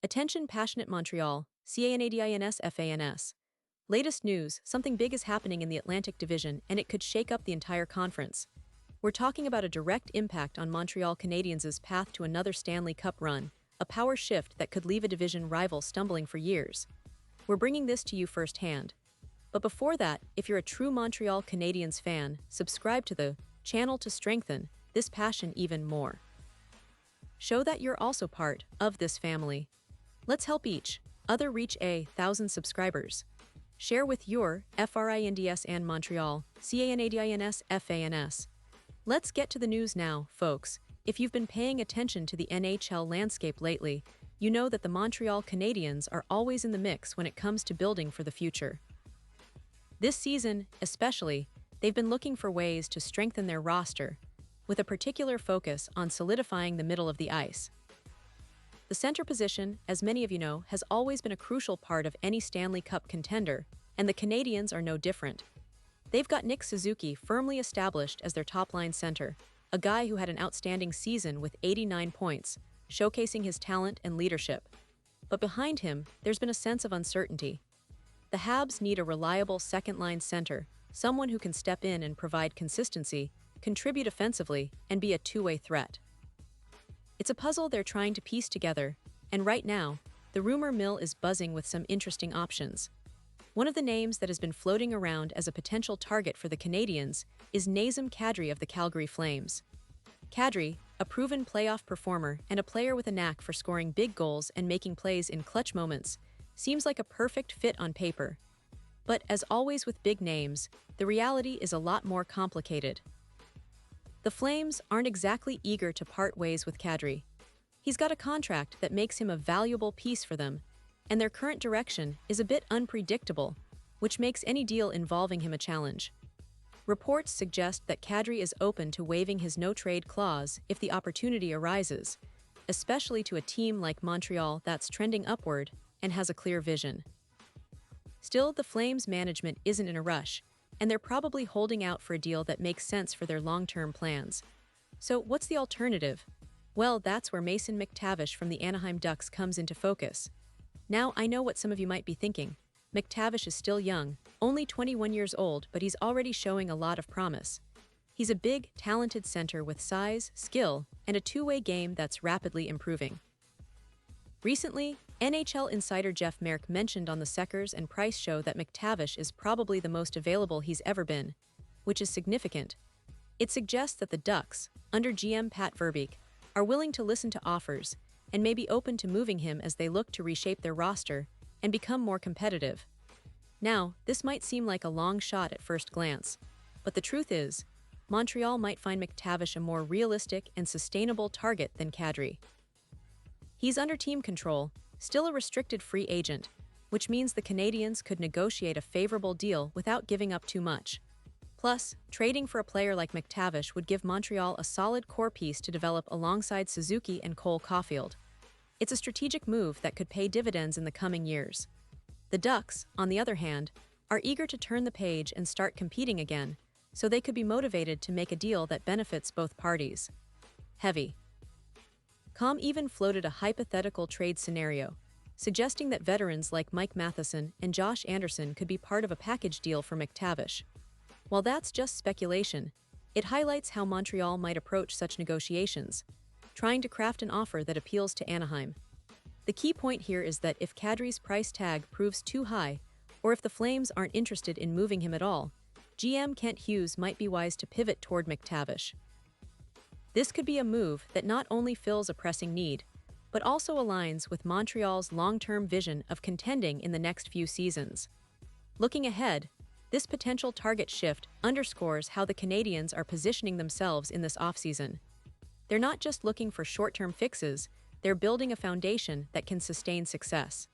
Attention passionate Montreal, Canadiens fans. Latest news, something big is happening in the Atlantic Division and it could shake up the entire conference. We're talking about a direct impact on Montreal Canadiens' path to another Stanley Cup run, a power shift that could leave a division rival stumbling for years. We're bringing this to you firsthand. But before that, if you're a true Montreal Canadiens fan, subscribe to the channel to strengthen this passion even more. Show that you're also part of this family. Let's help each other reach 1,000 subscribers. Share with your FRINDS and Montreal, CANADINS FANS. Let's get to the news now, folks. If you've been paying attention to the NHL landscape lately, you know that the Montreal Canadiens are always in the mix when it comes to building for the future. This season, especially, they've been looking for ways to strengthen their roster, with a particular focus on solidifying the middle of the ice. The center position, as many of you know, has always been a crucial part of any Stanley Cup contender, and the Canadiens are no different. They've got Nick Suzuki firmly established as their top-line center, a guy who had an outstanding season with 89 points, showcasing his talent and leadership. But behind him, there's been a sense of uncertainty. The Habs need a reliable second-line center, someone who can step in and provide consistency, contribute offensively, and be a two-way threat. It's a puzzle they're trying to piece together, and right now, the rumor mill is buzzing with some interesting options. One of the names that has been floating around as a potential target for the Canadiens is Nazem Kadri of the Calgary Flames. Kadri, a proven playoff performer and a player with a knack for scoring big goals and making plays in clutch moments, seems like a perfect fit on paper. But as always with big names, the reality is a lot more complicated. The Flames aren't exactly eager to part ways with Kadri. He's got a contract that makes him a valuable piece for them, and their current direction is a bit unpredictable, which makes any deal involving him a challenge. Reports suggest that Kadri is open to waiving his no-trade clause if the opportunity arises, especially to a team like Montreal that's trending upward and has a clear vision. Still, the Flames management isn't in a rush, and they're probably holding out for a deal that makes sense for their long-term plans. So what's the alternative? Well, that's where Mason McTavish from the Anaheim Ducks comes into focus. Now, I know what some of you might be thinking. McTavish is still young, only 21 years old, but he's already showing a lot of promise. He's a big, talented center with size, skill, and a two-way game that's rapidly improving. Recently, NHL insider Jeff Merrick mentioned on the Seckers and Price show that McTavish is probably the most available he's ever been, which is significant. It suggests that the Ducks, under GM Pat Verbeek, are willing to listen to offers and may be open to moving him as they look to reshape their roster and become more competitive. Now, this might seem like a long shot at first glance, but the truth is, Montreal might find McTavish a more realistic and sustainable target than Kadri. He's under team control, still a restricted free agent, which means the Canadiens could negotiate a favorable deal without giving up too much. Plus, trading for a player like McTavish would give Montreal a solid core piece to develop alongside Suzuki and Cole Caulfield. It's a strategic move that could pay dividends in the coming years. The Ducks, on the other hand, are eager to turn the page and start competing again, so they could be motivated to make a deal that benefits both parties. Heavy. Com even floated a hypothetical trade scenario, suggesting that veterans like Mike Matheson and Josh Anderson could be part of a package deal for McTavish. While that's just speculation, it highlights how Montreal might approach such negotiations, trying to craft an offer that appeals to Anaheim. The key point here is that if Kadri's price tag proves too high, or if the Flames aren't interested in moving him at all, GM Kent Hughes might be wise to pivot toward McTavish. This could be a move that not only fills a pressing need, but also aligns with Montreal's long-term vision of contending in the next few seasons. Looking ahead, this potential target shift underscores how the Canadiens are positioning themselves in this offseason. They're not just looking for short-term fixes, they're building a foundation that can sustain success.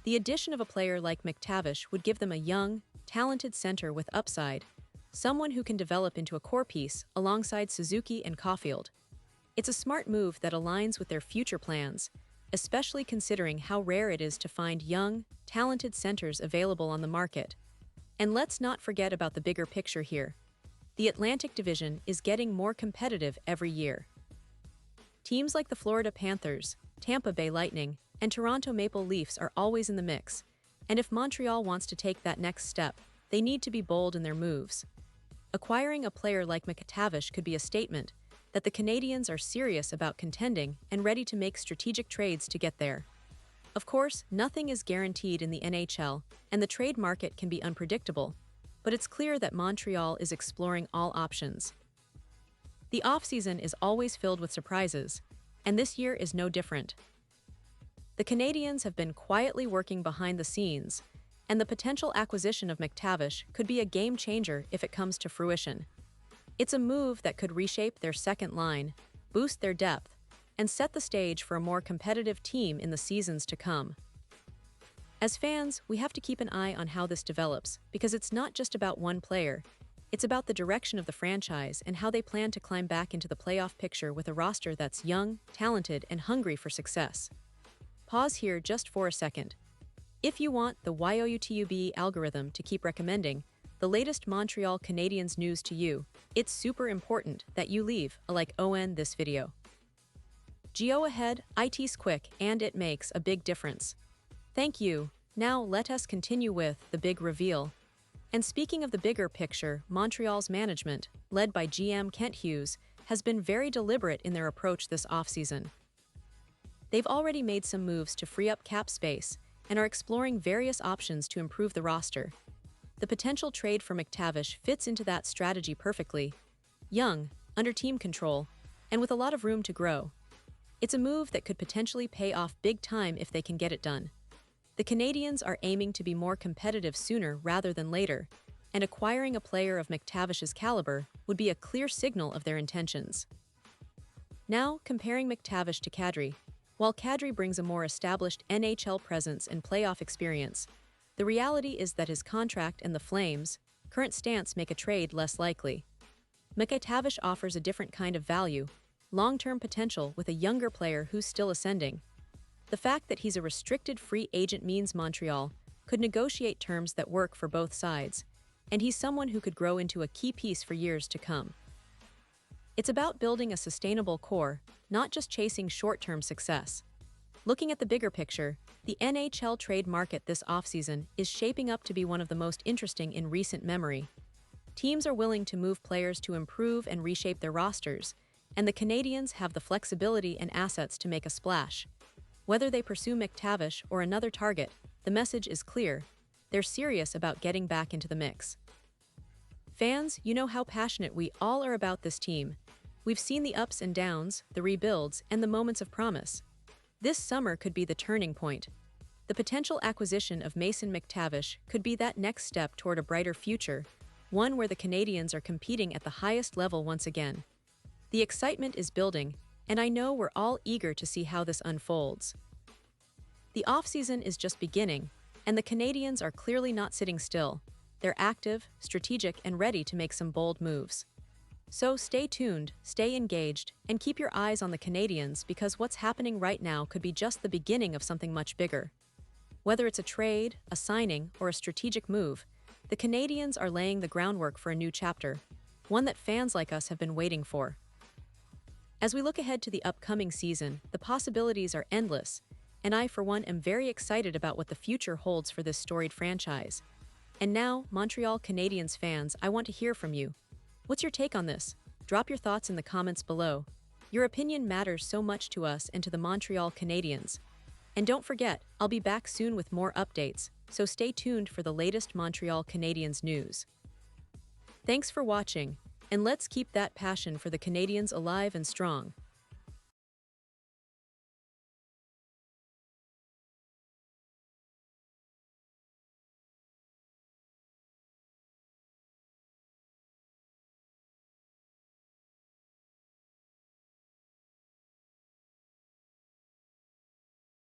The addition of a player like McTavish would give them a young, talented center with upside, someone who can develop into a core piece alongside Suzuki and Caulfield. It's a smart move that aligns with their future plans, especially considering how rare it is to find young, talented centers available on the market. And let's not forget about the bigger picture here. The Atlantic Division is getting more competitive every year. Teams like the Florida Panthers, Tampa Bay Lightning, and Toronto Maple Leafs are always in the mix. And if Montreal wants to take that next step, they need to be bold in their moves. Acquiring a player like McTavish could be a statement that the Canadiens are serious about contending and ready to make strategic trades to get there. Of course, nothing is guaranteed in the NHL, and the trade market can be unpredictable, but it's clear that Montreal is exploring all options. The offseason is always filled with surprises, and this year is no different. The Canadiens have been quietly working behind the scenes, and the potential acquisition of McTavish could be a game changer if it comes to fruition. It's a move that could reshape their second line, boost their depth, and set the stage for a more competitive team in the seasons to come. As fans, we have to keep an eye on how this develops, because it's not just about one player. It's about the direction of the franchise and how they plan to climb back into the playoff picture with a roster that's young, talented, and hungry for success. Pause here just for a second. If you want the YOUTUB algorithm to keep recommending the latest Montreal Canadiens news to you, it's super important that you leave a like on this video. Go ahead, it's quick and it makes a big difference. Thank you. Now let us continue with the big reveal. And speaking of the bigger picture, Montreal's management, led by GM Kent Hughes, has been very deliberate in their approach this offseason. They've already made some moves to free up cap space and are exploring various options to improve the roster. The potential trade for McTavish fits into that strategy perfectly. Young, under team control, and with a lot of room to grow. It's a move that could potentially pay off big time if they can get it done. The Canadiens are aiming to be more competitive sooner rather than later, and acquiring a player of McTavish's caliber would be a clear signal of their intentions. Now, comparing McTavish to Kadri. While Kadri brings a more established NHL presence and playoff experience, the reality is that his contract and the Flames' current stance make a trade less likely. McTavish offers a different kind of value, long-term potential with a younger player who's still ascending. The fact that he's a restricted free agent means Montreal could negotiate terms that work for both sides, and he's someone who could grow into a key piece for years to come. It's about building a sustainable core, not just chasing short-term success. Looking at the bigger picture, the NHL trade market this offseason is shaping up to be one of the most interesting in recent memory. Teams are willing to move players to improve and reshape their rosters, and the Canadiens have the flexibility and assets to make a splash. Whether they pursue McTavish or another target, the message is clear. They're serious about getting back into the mix. Fans, you know how passionate we all are about this team. We've seen the ups and downs, the rebuilds, and the moments of promise. This summer could be the turning point. The potential acquisition of Mason McTavish could be that next step toward a brighter future, one where the Canadiens are competing at the highest level once again. The excitement is building, and I know we're all eager to see how this unfolds. The offseason is just beginning, and the Canadiens are clearly not sitting still. They're active, strategic, and ready to make some bold moves. So stay tuned, stay engaged, and keep your eyes on the Canadiens because what's happening right now could be just the beginning of something much bigger. Whether it's a trade, a signing, or a strategic move, the Canadiens are laying the groundwork for a new chapter, one that fans like us have been waiting for. As we look ahead to the upcoming season, the possibilities are endless, and I, for one, am very excited about what the future holds for this storied franchise. And now, Montreal Canadiens fans, I want to hear from you. What's your take on this? Drop your thoughts in the comments below. Your opinion matters so much to us and to the Montreal Canadiens. And don't forget, I'll be back soon with more updates, so stay tuned for the latest Montreal Canadiens news. Thanks for watching, and let's keep that passion for the Canadiens alive and strong.